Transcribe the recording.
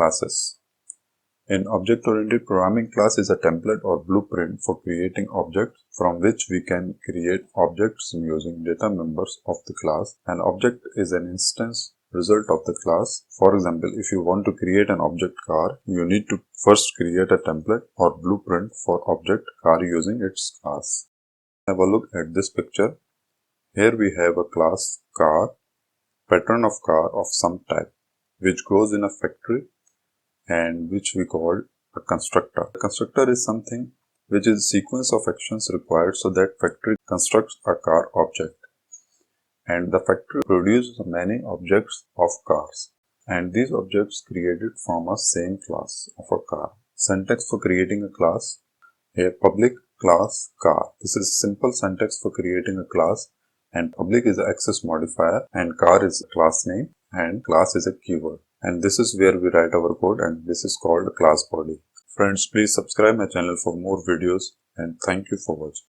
Classes. In object-oriented programming, class is a template or blueprint for creating objects from which we can create objects using data members of the class. An object is an instance result of the class. For example, if you want to create an object car, you need to first create a template or blueprint for object car using its class. Have a look at this picture. Here we have a class car, pattern of car of some type, which goes in a factory and which we call a constructor. A constructor is something which is a sequence of actions required so that factory constructs a car object. And the factory produces many objects of cars. And these objects created from a same class of a car. Syntax for creating a class. A public class car. This is a simple syntax for creating a class, and public is an access modifier and car is a class name and class is a keyword. And this is where we write our code, and this is called class body. Friends, please subscribe my channel for more videos, and thank you for watching.